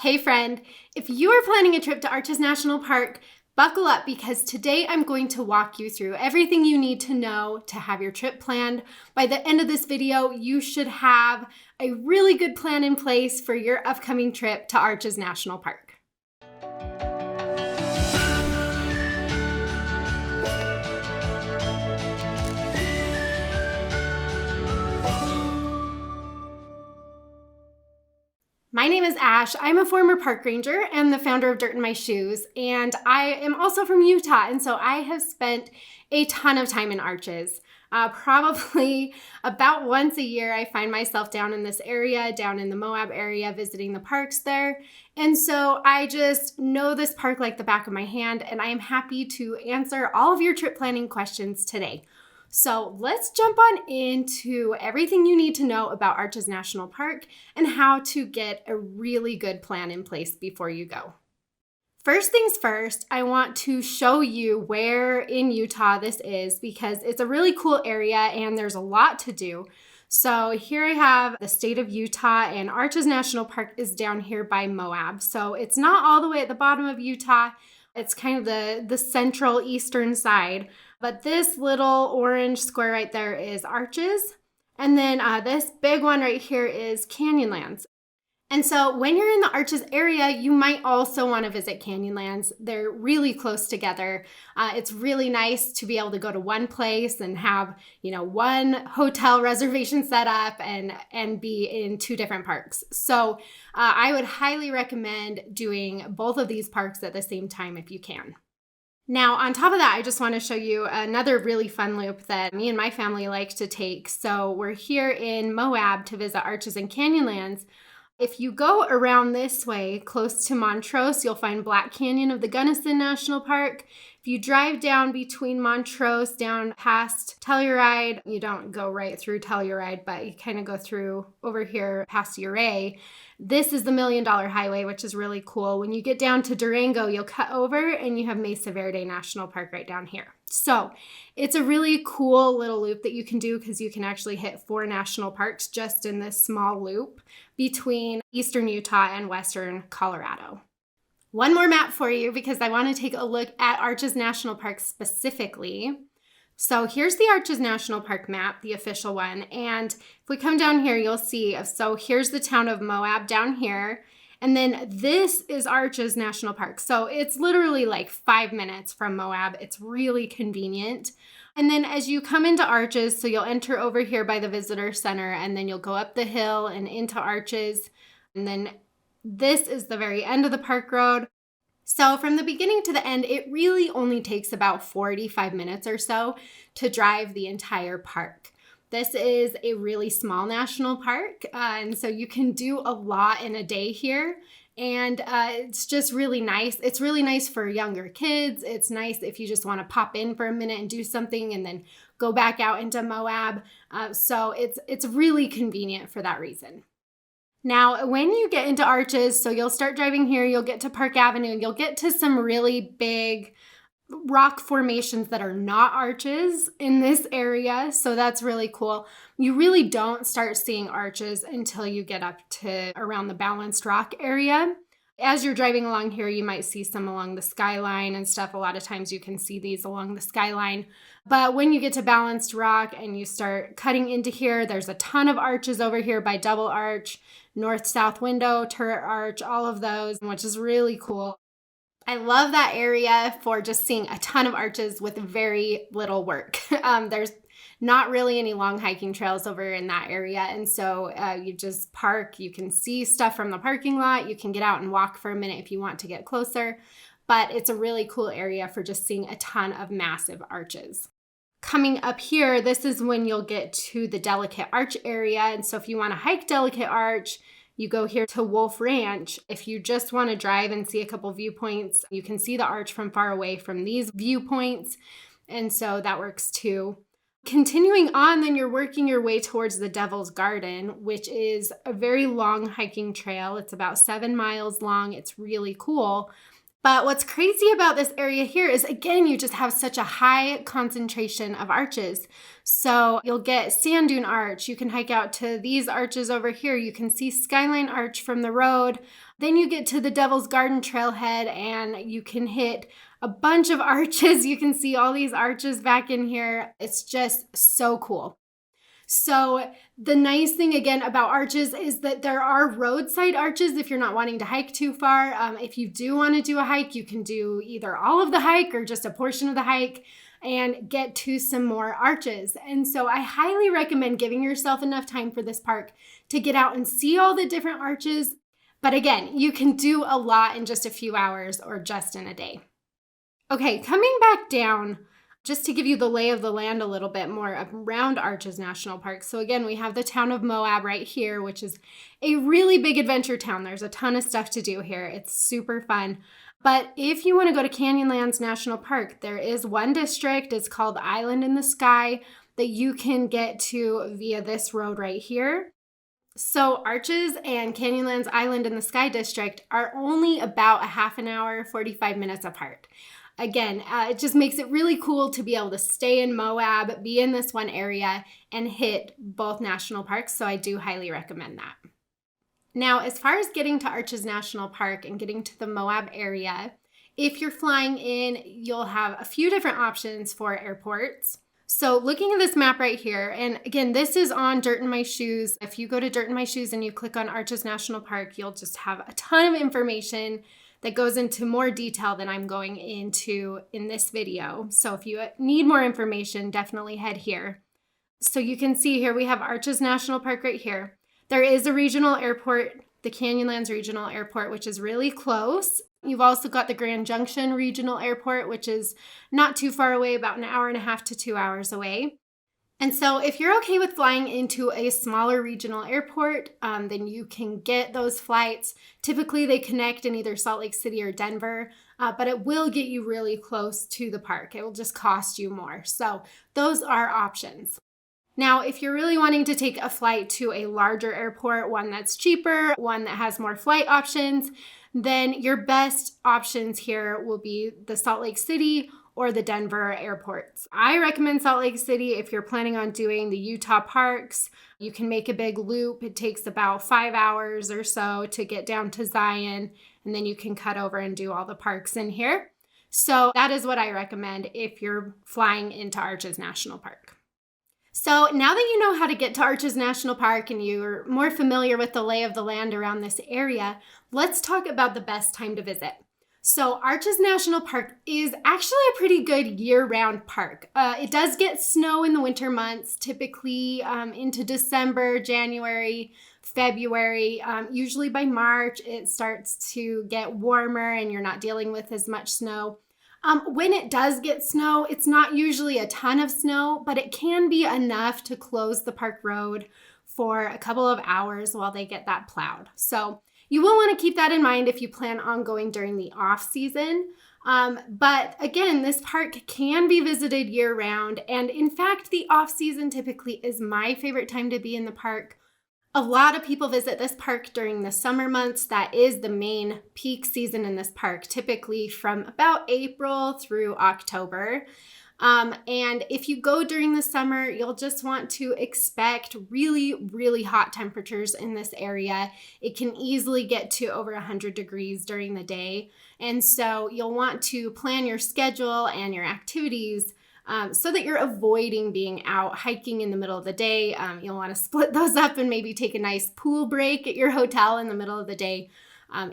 Hey friend, if you are planning a trip to Arches National Park, buckle up because today I'm going to walk you through everything you need to know to have your trip planned. By the end of this video, you should have a really good plan in place for your upcoming trip to Arches National Park. My name is Ash. I'm a former park ranger and the founder of Dirt in My Shoes, and I am also from Utah, and so I have spent a ton of time in Arches. Probably about once a year, I find myself down in this area, down in the Moab area, visiting the parks there. And so I just know this park like the back of my hand, and I am happy to answer all of your trip planning questions today. So let's jump on into everything you need to know about Arches National Park and how to get a really good plan in place before you go. First things first, I want to show you where in Utah this is because it's a really cool area and there's a lot to do. So here I have the state of Utah, and Arches National Park is down here by Moab. So it's not all the way at the bottom of Utah. It's kind of the central eastern side. But this little orange square right there is Arches. And then this big one right here is Canyonlands. And so when you're in the Arches area, you might also want to visit Canyonlands. They're really close together. It's really nice to be able to go to one place and have, one hotel reservation set up and be in two different parks. So I would highly recommend doing both of these parks at the same time if you can. Now, on top of that, I just want to show you another really fun loop that me and my family like to take. So we're here in Moab to visit Arches and Canyonlands. If you go around this way, close to Montrose, you'll find Black Canyon of the Gunnison National Park. If you drive down between Montrose, down past Telluride, you don't go right through Telluride, but you kind of go through over here past Ouray. This is the $1 Million Highway, which is really cool. When you get down to Durango, you'll cut over and you have Mesa Verde National Park right down here. So it's a really cool little loop that you can do because you can actually hit 4 national parks just in this small loop between eastern Utah and western Colorado. One more map for you because I want to take a look at Arches National Park specifically. So here's the Arches National Park map, the official one. And if we come down here, you'll see, so here's the town of Moab down here. And then this is Arches National Park. So it's literally like 5 minutes from Moab. It's really convenient. And then as you come into Arches, so you'll enter over here by the visitor center, and then you'll go up the hill and into Arches. And then this is the very end of the park road. So from the beginning to the end, it really only takes about 45 minutes or so to drive the entire park. This is a really small national park, and so you can do a lot in a day here. And it's just really nice. It's really nice for younger kids. It's nice if you just want to pop in for a minute and do something and then go back out into Moab. So it's really convenient for that reason. Now, when you get into Arches, so you'll start driving here, you'll get to Park Avenue, you'll get to some really big rock formations that are not arches in this area. So that's really cool. You really don't start seeing arches until you get up to around the Balanced Rock area. As you're driving along here, you might see some along the skyline and stuff. A lot of times you can see these along the skyline. But when you get to Balanced Rock and you start cutting into here, there's a ton of arches over here by Double Arch, North-South Window, Turret Arch, all of those, which is really cool. I love that area for just seeing a ton of arches with very little work. There's not really any long hiking trails over in that area. And so you just park, you can see stuff from the parking lot. You can get out and walk for a minute if you want to get closer. But it's a really cool area for just seeing a ton of massive arches. Coming up here, this is when you'll get to the Delicate Arch area. And so if you want to hike Delicate Arch, you go here to Wolf Ranch. If you just want to drive and see a couple viewpoints, you can see the arch from far away from these viewpoints. And so that works too. Continuing on, then you're working your way towards the Devil's Garden, which is a very long hiking trail. It's about 7 miles long. It's really cool. But what's crazy about this area here is, again, you just have such a high concentration of arches. So you'll get Sand Dune Arch. You can hike out to these arches over here. You can see Skyline Arch from the road. Then you get to the Devil's Garden trailhead and you can hit a bunch of arches. You can see all these arches back in here. It's just so cool. So the nice thing again about arches is that there are roadside arches if you're not wanting to hike too far. If you do want to do a hike, you can do either all of the hike or just a portion of the hike and get to some more arches. And so I highly recommend giving yourself enough time for this park to get out and see all the different arches. But again, you can do a lot in just a few hours or just in a day. Okay, coming back down, just to give you the lay of the land a little bit more around Arches National Park. So again, we have the town of Moab right here, which is a really big adventure town. There's a ton of stuff to do here. It's super fun. But if you want to go to Canyonlands National Park, there is one district, it's called Island in the Sky, that you can get to via this road right here. So Arches and Canyonlands Island in the Sky district are only about a half an hour, 45 minutes apart. Again, it just makes it really cool to be able to stay in Moab, be in this one area, and hit both national parks. So I do highly recommend that. Now, as far as getting to Arches National Park and getting to the Moab area, if you're flying in, you'll have a few different options for airports. So looking at this map right here, and again, this is on Dirt in My Shoes. If you go to Dirt in My Shoes and you click on Arches National Park, you'll just have a ton of information that goes into more detail than I'm going into in this video. So if you need more information, definitely head here. So you can see here we have Arches National Park right here. There is a regional airport, the Canyonlands Regional Airport, which is really close. You've also got the Grand Junction Regional Airport, which is not too far away, about an hour and a half to 2 hours away. And so if you're okay with flying into a smaller regional airport, then you can get those flights. Typically they connect in either Salt Lake City or Denver, but it will get you really close to the park. It will just cost you more. So those are options. Now, if you're really wanting to take a flight to a larger airport, one that's cheaper, one that has more flight options, then your best options here will be the Salt Lake City or the Denver airports. I recommend Salt Lake City if you're planning on doing the Utah parks. You can make a big loop. It takes about 5 hours or so to get down to Zion, and then you can cut over and do all the parks in here. So that is what I recommend if you're flying into Arches National Park. So now that you know how to get to Arches National Park and you're more familiar with the lay of the land around this area, let's talk about the best time to visit. So Arches National Park is actually a pretty good year-round park. It does get snow in the winter months, typically into December, January, February. Usually by March, it starts to get warmer and you're not dealing with as much snow. When it does get snow, it's not usually a ton of snow, but it can be enough to close the park road for a couple of hours while they get that plowed. So you will want to keep that in mind if you plan on going during the off season. But again, this park can be visited year round. And in fact, the off season typically is my favorite time to be in the park. A lot of people visit this park during the summer months. That is the main peak season in this park, typically from about April through October. And if you go during the summer, you'll just want to expect really, really hot temperatures in this area. It can easily get to over 100 degrees during the day. And so you'll want to plan your schedule and your activities so that you're avoiding being out hiking in the middle of the day. You'll want to split those up and maybe take a nice pool break at your hotel in the middle of the day.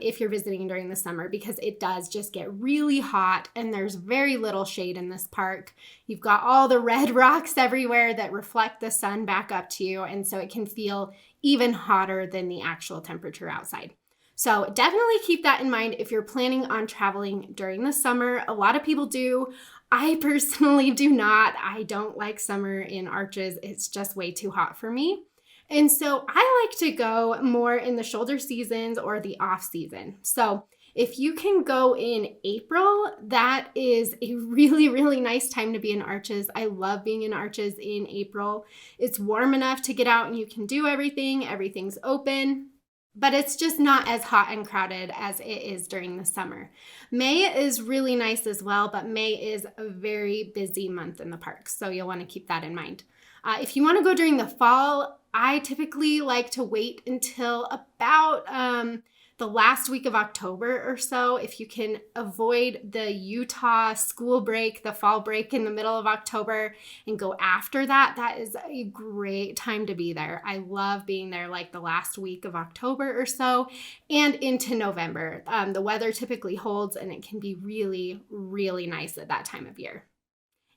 If you're visiting during the summer, because it does just get really hot and there's very little shade in this park. You've got all the red rocks everywhere that reflect the sun back up to you, and so it can feel even hotter than the actual temperature outside. So definitely keep that in mind if you're planning on traveling during the summer. A lot of people do. I personally do not. I don't like summer in Arches. It's just way too hot for me. And so I like to go more in the shoulder seasons or the off season. So if you can go in April, that is a really, really nice time to be in Arches. I love being in Arches in April. It's warm enough to get out and you can do everything. Everything's open, but it's just not as hot and crowded as it is during the summer. May is really nice as well, but May is a very busy month in the park. So you'll want to keep that in mind. If you want to go during the fall, I typically like to wait until about the last week of October or so, if you can avoid the Utah school break, the fall break in the middle of October, and go after that, that is a great time to be there. I love being there like the last week of October or so and into November. The weather typically holds and it can be really, really nice at that time of year.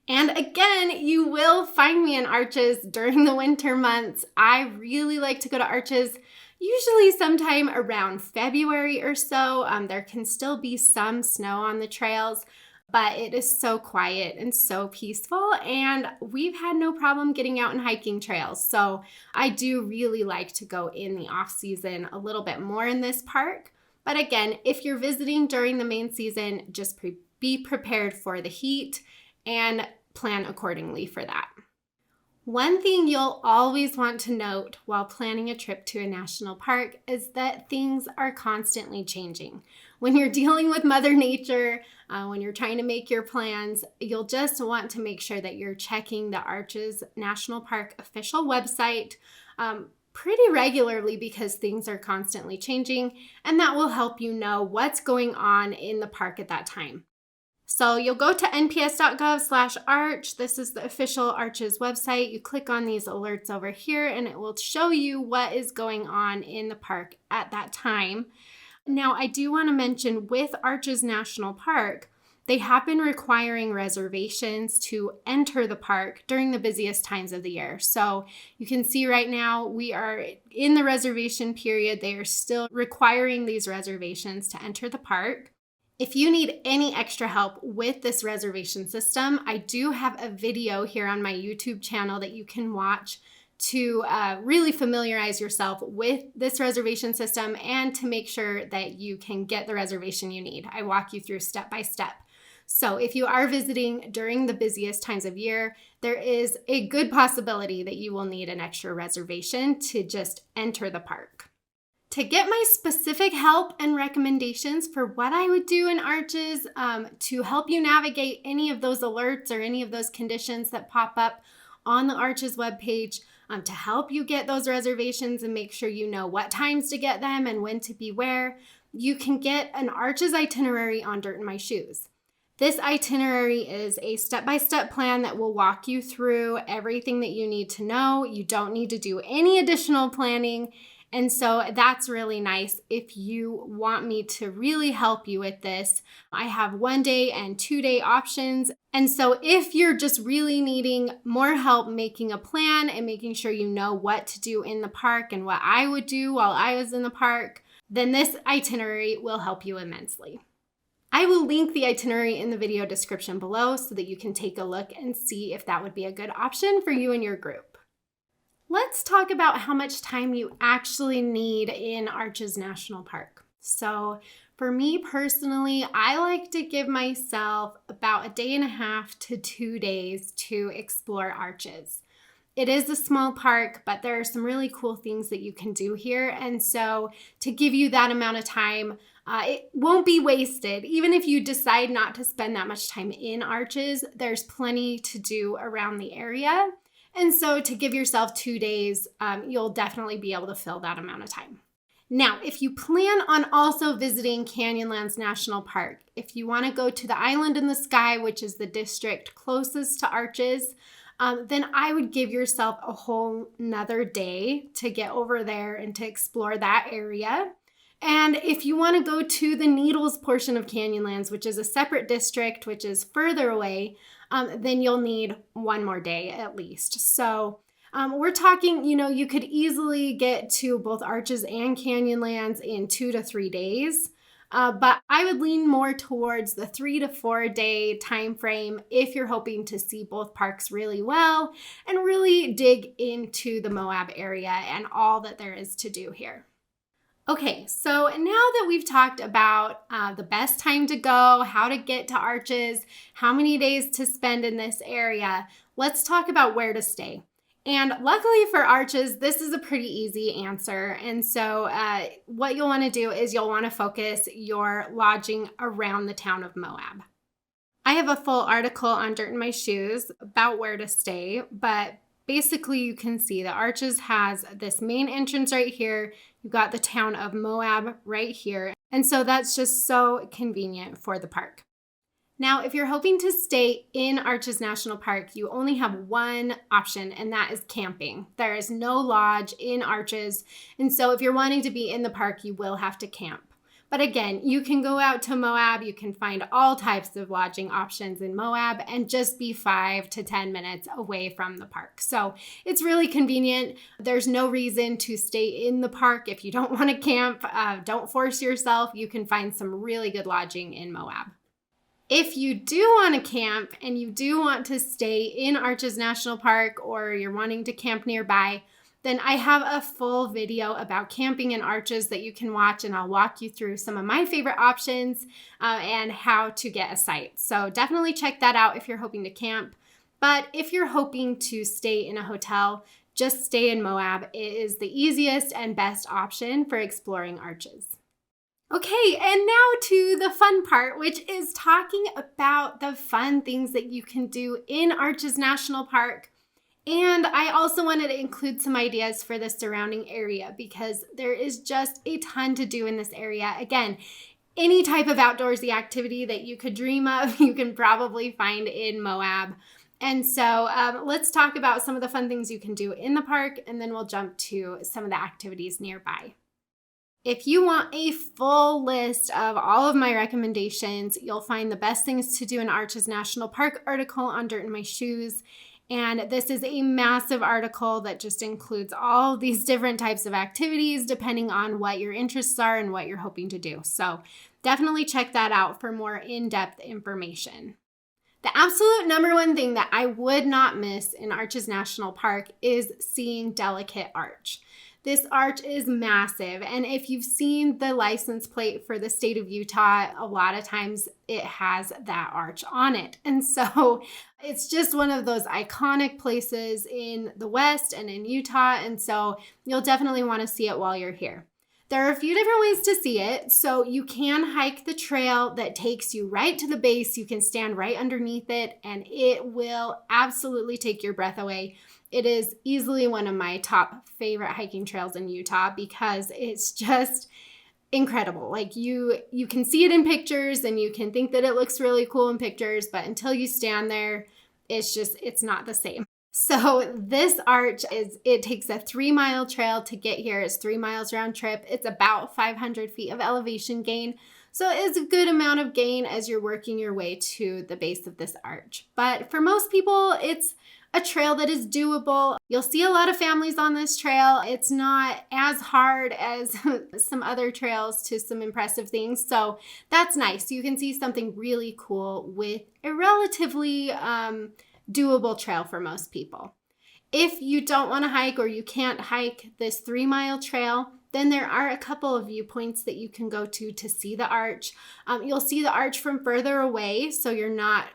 And again, you will find me in Arches during the winter months. I really like to go to Arches usually sometime around February or so. There can still be some snow on the trails, but it is so quiet and so peaceful, and we've had no problem getting out and hiking trails. So I do really like to go in the off season a little bit more in this park. But again, if you're visiting during the main season, just be prepared for the heat and plan accordingly for that. One thing you'll always want to note while planning a trip to a national park is that things are constantly changing. When you're dealing with Mother Nature, when you're trying to make your plans, you'll just want to make sure that you're checking the Arches National Park official website pretty regularly because things are constantly changing, and that will help you know what's going on in the park at that time. So you'll go to nps.gov/arch. This is the official Arches website. You click on these alerts over here and it will show you what is going on in the park at that time. Now, I do want to mention with Arches National Park, they have been requiring reservations to enter the park during the busiest times of the year. So you can see right now we are in the reservation period. They are still requiring these reservations to enter the park. If you need any extra help with this reservation system, I do have a video here on my YouTube channel that you can watch to really familiarize yourself with this reservation system and to make sure that you can get the reservation you need. I walk you through step by step. So if you are visiting during the busiest times of year, there is a good possibility that you will need an extra reservation to just enter the park. To get my specific help and recommendations for what I would do in Arches to help you navigate any of those alerts or any of those conditions that pop up on the Arches webpage, to help you get those reservations and make sure you know what times to get them and when to be where, you can get an Arches itinerary on Dirt in My Shoes. This itinerary is a step-by-step plan that will walk you through everything that you need to know. You don't need to do any additional planning. And so that's really nice if you want me to really help you with this. I have 1-day and 2-day options. And so if you're just really needing more help making a plan and making sure you know what to do in the park and what I would do while I was in the park, then this itinerary will help you immensely. I will link the itinerary in the video description below so that you can take a look and see if that would be a good option for you and your group. Let's talk about how much time you actually need in Arches National Park. So for me personally, I like to give myself about 1.5 to 2 days to explore Arches. It is a small park, but there are some really cool things that you can do here. And so to give you that amount of time, it won't be wasted. Even if you decide not to spend that much time in Arches, there's plenty to do around the area. And so to give yourself 2 days, you'll definitely be able to fill that amount of time. Now, if you plan on also visiting Canyonlands National Park, if you want to go to the Island in the Sky, which is the district closest to Arches, then I would give yourself a whole nother day to get over there and to explore that area. And if you want to go to the Needles portion of Canyonlands, which is a separate district, which is further away, then you'll need 1 more day at least. So we're talking, you could easily get to both Arches and Canyonlands in 2 to 3 days. But I would lean more towards the 3 to 4 day time frame if you're hoping to see both parks really well and really dig into the Moab area and all that there is to do here. Okay, so now that we've talked about the best time to go, how to get to Arches, how many days to spend in this area, let's talk about where to stay. And luckily for Arches, this is a pretty easy answer. And so what you'll want to do is you'll want to focus your lodging around the town of Moab. I have a full article on Dirt in My Shoes about where to stay, but basically you can see the Arches has this main entrance right here. You've got the town of Moab right here. And so that's just so convenient for the park. Now, if you're hoping to stay in Arches National Park, you only have one option, and that is camping. There is no lodge in Arches, and so if you're wanting to be in the park, you will have to camp. But again, you can go out to Moab, you can find all types of lodging options in Moab and just be 5 to 10 minutes away from the park. So it's really convenient. There's no reason to stay in the park if you don't want to camp. Don't force yourself. You can find some really good lodging in Moab. If you do want to camp and you do want to stay in Arches National Park, or you're wanting to camp nearby, then I have a full video about camping in Arches that you can watch, and I'll walk you through some of my favorite options and how to get a site. So definitely check that out if you're hoping to camp. But if you're hoping to stay in a hotel, just stay in Moab. It is the easiest and best option for exploring Arches. Okay, and now to the fun part, which is talking about the fun things that you can do in Arches National Park. And I also wanted to include some ideas for the surrounding area because there is just a ton to do in this area. Again, any type of outdoorsy activity that you could dream of, you can probably find in Moab. And so let's talk about some of the fun things you can do in the park, and then we'll jump to some of the activities nearby. If you want a full list of all of my recommendations, you'll find the best things to do in Arches National Park article on Dirt in My Shoes. And this is a massive article that just includes all these different types of activities depending on what your interests are and what you're hoping to do. So definitely check that out for more in-depth information. The absolute number one thing that I would not miss in Arches National Park is seeing Delicate Arch. This arch is massive, and if you've seen the license plate for the state of Utah, a lot of times it has that arch on it. And so it's just one of those iconic places in the West and in Utah, and so you'll definitely want to see it while you're here. There are a few different ways to see it. So you can hike the trail that takes you right to the base. You can stand right underneath it, and it will absolutely take your breath away. It is easily one of my top favorite hiking trails in Utah because it's just incredible. Like you can see it in pictures and you can think that it looks really cool in pictures, but until you stand there, it's not the same. So this arch it takes a 3-mile trail to get here. It's 3 miles round trip. It's about 500 feet of elevation gain. So it's a good amount of gain as you're working your way to the base of this arch. But for most people, it's a trail that is doable. You'll see a lot of families on this trail. It's not as hard as some other trails to some impressive things. So that's nice. You can see something really cool with a relatively doable trail for most people. If you don't want to hike or you can't hike this 3-mile trail, then there are a couple of viewpoints that you can go to see the arch. You'll see the arch from further away, so you're not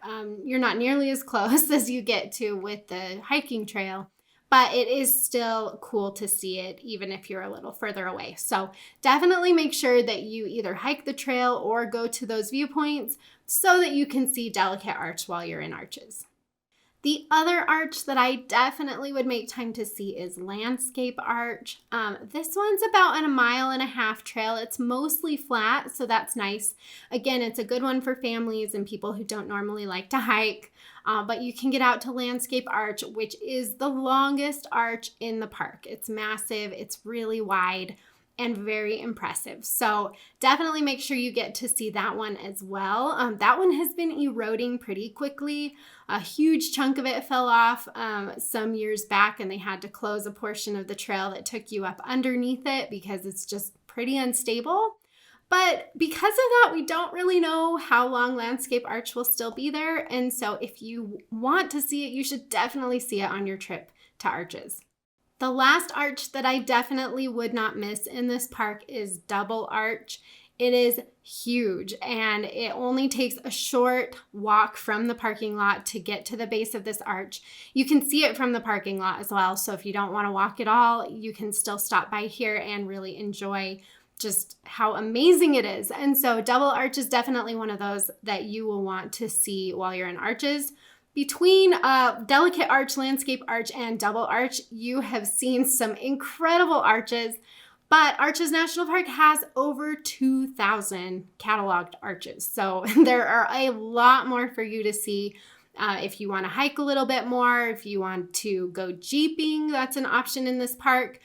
nearly as close as you get to with the hiking trail, but it is still cool to see it even if you're a little further away. So definitely make sure that you either hike the trail or go to those viewpoints so that you can see Delicate Arch while you're in Arches. The other arch that I definitely would make time to see is Landscape Arch. This one's about 1.5 mile trail. It's mostly flat, so that's nice. Again, it's a good one for families and people who don't normally like to hike, but you can get out to Landscape Arch, which is the longest arch in the park. It's massive, it's really wide, and very impressive. So definitely make sure you get to see that one as well. That one has been eroding pretty quickly. A huge chunk of it fell off some years back, and they had to close a portion of the trail that took you up underneath it because it's just pretty unstable. But because of that, we don't really know how long Landscape Arch will still be there. And so if you want to see it, you should definitely see it on your trip to Arches. The last arch that I definitely would not miss in this park is Double Arch. It is huge, and it only takes a short walk from the parking lot to get to the base of this arch. You can see it from the parking lot as well, so if you don't want to walk at all, you can still stop by here and really enjoy just how amazing it is. And so Double Arch is definitely one of those that you will want to see while you're in Arches. Between delicate arch, landscape arch, and double arch, you have seen some incredible arches, but Arches National Park has over 2,000 cataloged arches. So there are a lot more for you to see. If you want to hike a little bit more, if you want to go jeeping, that's an option in this park.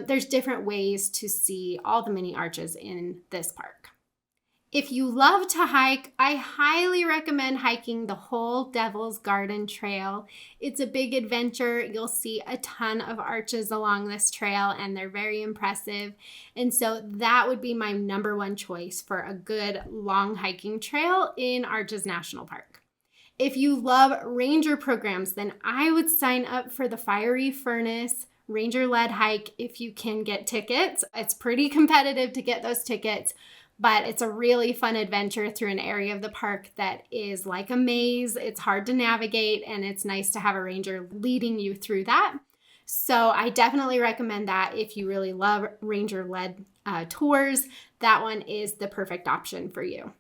There's different ways to see all the many arches in this park. If you love to hike, I highly recommend hiking the whole Devil's Garden Trail. It's a big adventure. You'll see a ton of arches along this trail, and they're very impressive. And so that would be my number one choice for a good long hiking trail in Arches National Park. If you love ranger programs, then I would sign up for the Fiery Furnace Ranger-led hike if you can get tickets. It's pretty competitive to get those tickets, but it's a really fun adventure through an area of the park that is like a maze. It's hard to navigate, and it's nice to have a ranger leading you through that. So I definitely recommend that if you really love ranger-led tours. That one is the perfect option for you.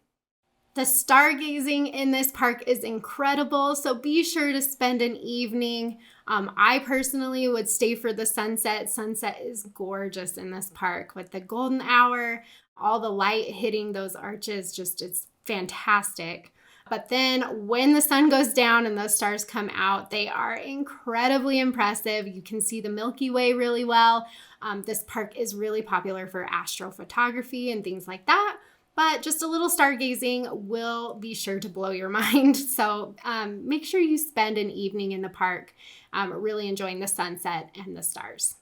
The stargazing in this park is incredible, so be sure to spend an evening. I personally would stay for the sunset. Sunset is gorgeous in this park with the golden hour, all the light hitting those arches, it's fantastic. But then when the sun goes down and those stars come out, they are incredibly impressive. You can see the Milky Way really well. This park is really popular for astrophotography and things like that. But just a little stargazing will be sure to blow your mind. So make sure you spend an evening in the park really enjoying the sunset and the stars.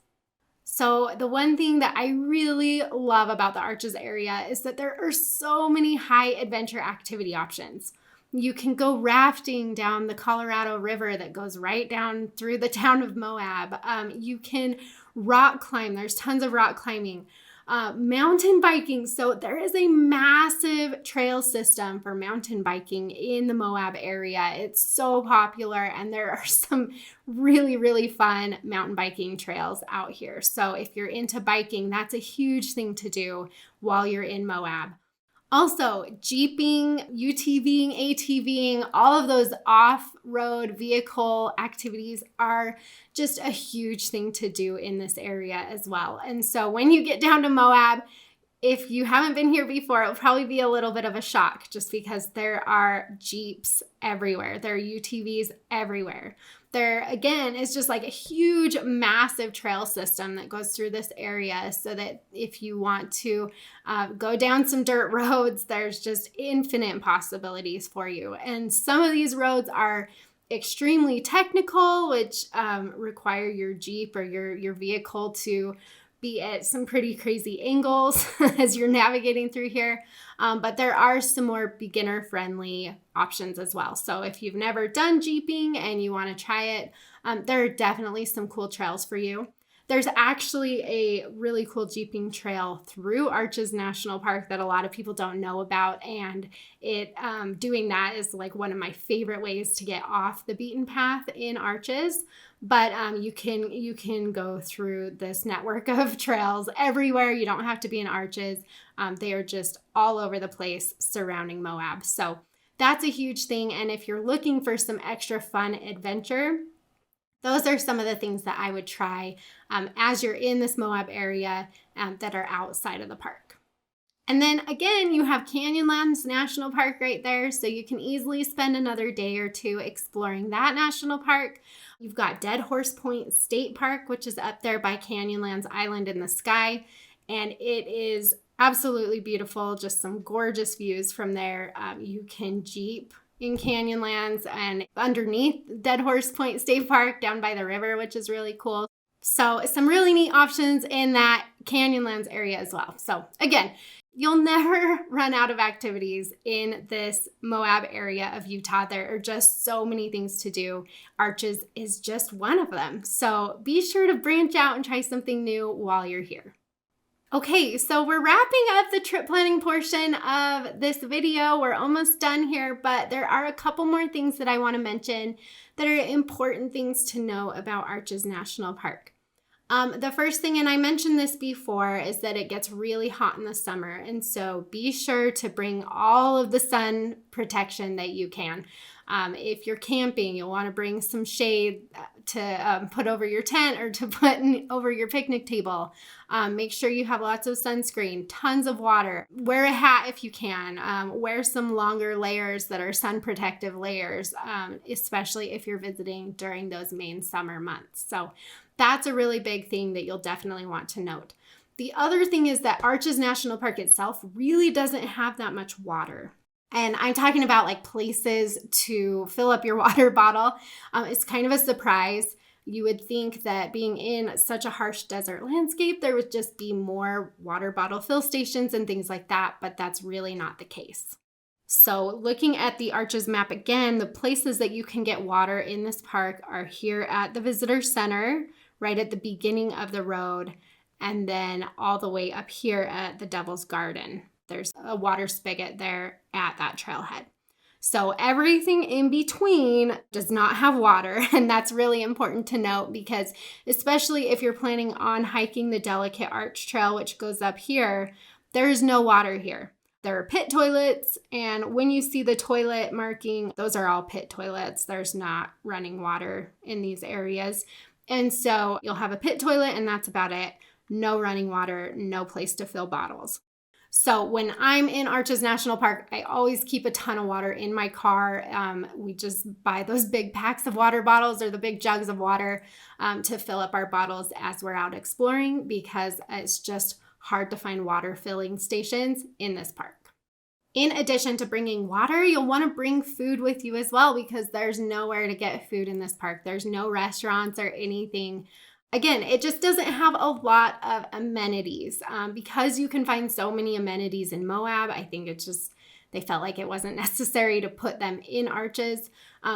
So the one thing that I really love about the Arches area is that there are so many high adventure activity options. You can go rafting down the Colorado River that goes right down through the town of Moab. You can rock climb. There's tons of rock climbing. Mountain biking. So there is a massive trail system for mountain biking in the Moab area. It's so popular, and there are some really, really fun mountain biking trails out here. So if you're into biking, that's a huge thing to do while you're in Moab. Also, jeeping, UTVing, ATVing, all of those off-road vehicle activities are just a huge thing to do in this area as well. And so when you get down to Moab, if you haven't been here before, it'll probably be a little bit of a shock just because there are Jeeps everywhere. There are UTVs everywhere. There, again, is just like a huge, massive trail system that goes through this area so that if you want to go down some dirt roads, there's just infinite possibilities for you. And some of these roads are extremely technical, which require your Jeep or your vehicle to be at some pretty crazy angles as you're navigating through here. But there are some more beginner-friendly options as well. So if you've never done jeeping and you want to try it, there are definitely some cool trails for you. There's actually a really cool jeeping trail through Arches National Park that a lot of people don't know about, and doing that is like one of my favorite ways to get off the beaten path in Arches. But you can go through this network of trails everywhere. You don't have to be in Arches. They are just all over the place surrounding Moab. So that's a huge thing. And if you're looking for some extra fun adventure, those are some of the things that I would try as you're in this Moab area that are outside of the park. And then again, you have Canyonlands National Park right there, so you can easily spend another day or two exploring that national park. You've got Dead Horse Point State Park, which is up there by Canyonlands Island in the sky, and it is absolutely beautiful, just some gorgeous views from there. You can jeep in Canyonlands and underneath Dead Horse Point State Park down by the river, which is really cool. So some really neat options in that Canyonlands area as well. So again, you'll never run out of activities in this Moab area of Utah. There are just so many things to do. Arches is just one of them. So be sure to branch out and try something new while you're here. Okay, so we're wrapping up the trip planning portion of this video. We're almost done here, but there are a couple more things that I want to mention that are important things to know about Arches National Park. The first thing, and I mentioned this before, is that it gets really hot in the summer. And so be sure to bring all of the sun protection that you can. If you're camping, you'll want to bring some shade to put over your tent or to put over your picnic table. Make sure you have lots of sunscreen, tons of water. Wear a hat if you can. Wear some longer layers that are sun protective layers, especially if you're visiting during those main summer months. So that's a really big thing that you'll definitely want to note. The other thing is that Arches National Park itself really doesn't have that much water. And I'm talking about like places to fill up your water bottle. It's kind of a surprise. You would think that being in such a harsh desert landscape, there would just be more water bottle fill stations and things like that, but that's really not the case. So looking at the Arches map again, the places that you can get water in this park are here at the Visitor Center, right at the beginning of the road, and then all the way up here at the Devil's Garden. There's a water spigot there at that trailhead. So everything in between does not have water, and that's really important to note because especially if you're planning on hiking the Delicate Arch Trail, which goes up here, there's no water here. There are pit toilets, and when you see the toilet marking, those are all pit toilets. There's not running water in these areas. And so you'll have a pit toilet, and that's about it. No running water, no place to fill bottles. So when I'm in Arches National Park, I always keep a ton of water in my car. We just buy those big packs of water bottles or the big jugs of water to fill up our bottles as we're out exploring because it's just hard to find water filling stations in this park. In addition to bringing water, you'll want to bring food with you as well because there's nowhere to get food in this park. There's no restaurants or anything. Again, it just doesn't have a lot of amenities. Because you can find so many amenities in Moab, I think it's just, they felt like it wasn't necessary to put them in Arches.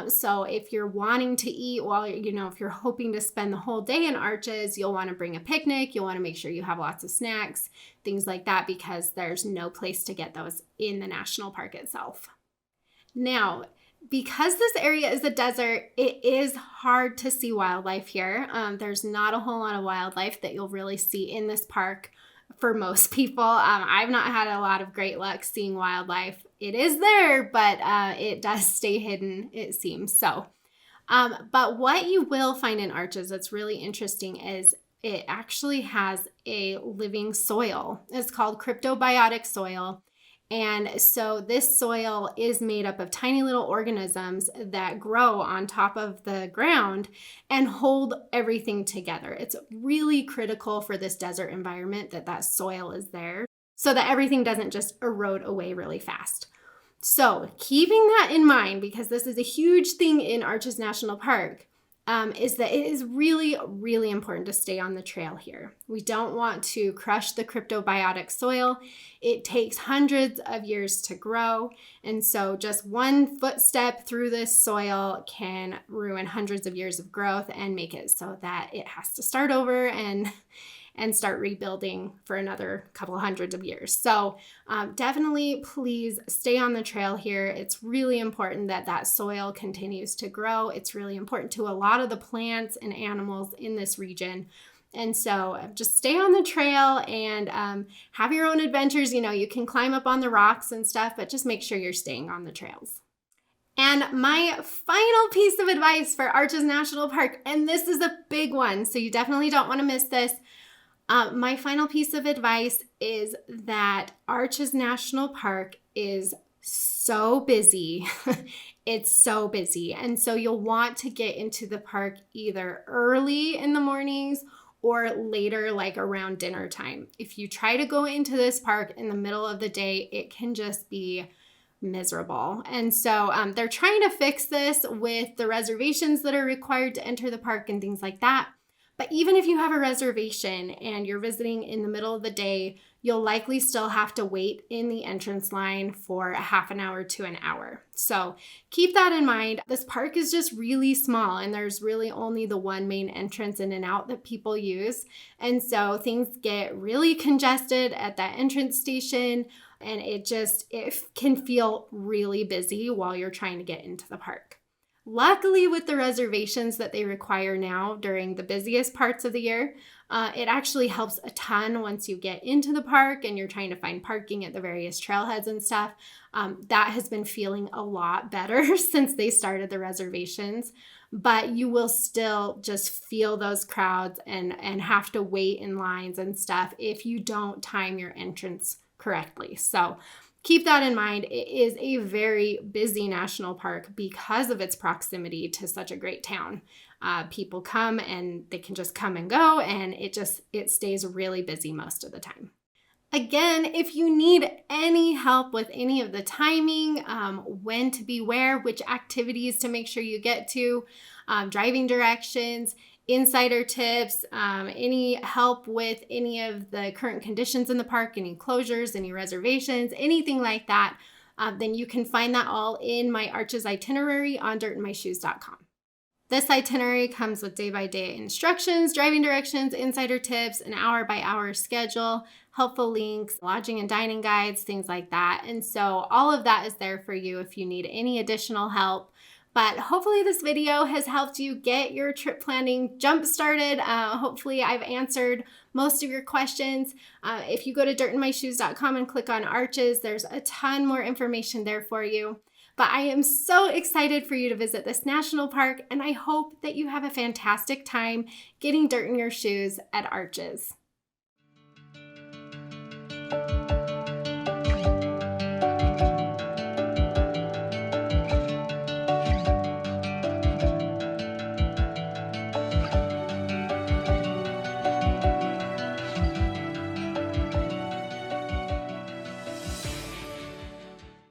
So if you're wanting to eat while, if you're hoping to spend the whole day in Arches, you'll want to bring a picnic. You'll want to make sure you have lots of snacks, things like that, because there's no place to get those in the national park itself. Now, because this area is a desert, it is hard to see wildlife here. There's not a whole lot of wildlife that you'll really see in this park for most people. I've not had a lot of great luck seeing wildlife. It is there, but it does stay hidden, it seems. So, but what you will find in Arches that's really interesting is it actually has a living soil. It's called cryptobiotic soil. And so this soil is made up of tiny little organisms that grow on top of the ground and hold everything together. It's really critical for this desert environment that soil is there so that everything doesn't just erode away really fast. So keeping that in mind, because this is a huge thing in Arches National Park, is that it is really, really important to stay on the trail here. We don't want to crush the cryptobiotic soil. It takes hundreds of years to grow. And so just one footstep through this soil can ruin hundreds of years of growth and make it so that it has to start over and start rebuilding for another couple hundreds of years. So definitely please stay on the trail here. It's really important that soil continues to grow. It's really important to a lot of the plants and animals in this region. And so just stay on the trail and have your own adventures. You can climb up on the rocks and stuff, but just make sure you're staying on the trails. And my final piece of advice for Arches National Park, and this is a big one, so you definitely don't want to miss this. My final piece of advice is that Arches National Park is so busy. It's so busy. And so you'll want to get into the park either early in the mornings or later, like around dinner time. If you try to go into this park in the middle of the day, it can just be miserable. And so they're trying to fix this with the reservations that are required to enter the park and things like that. But even if you have a reservation and you're visiting in the middle of the day, you'll likely still have to wait in the entrance line for a half an hour to an hour. So keep that in mind. This park is just really small and there's really only the one main entrance in and out that people use. And so things get really congested at that entrance station and it can feel really busy while you're trying to get into the park. Luckily, with the reservations that they require now during the busiest parts of the year, it actually helps a ton once you get into the park and you're trying to find parking at the various trailheads and stuff. That has been feeling a lot better since they started the reservations, but you will still just feel those crowds and have to wait in lines and stuff if you don't time your entrance correctly. So keep that in mind. It is a very busy national park because of its proximity to such a great town. People come and they can just come and go, and it stays really busy most of the time. Again, if you need any help with any of the timing, when to be where, which activities to make sure you get to, driving directions, insider tips, any help with any of the current conditions in the park, any closures, any reservations, anything like that, then you can find that all in my Arches Itinerary on dirtandmyshoes.com. This itinerary comes with day-by-day instructions, driving directions, insider tips, an hour-by-hour schedule, helpful links, lodging and dining guides, things like that. And so all of that is there for you if you need any additional help. But hopefully this video has helped you get your trip planning jump started. Hopefully I've answered most of your questions. If you go to dirtandmyshoes.com and click on Arches, there's a ton more information there for you. But I am so excited for you to visit this national park, and I hope that you have a fantastic time getting dirt in your shoes at Arches.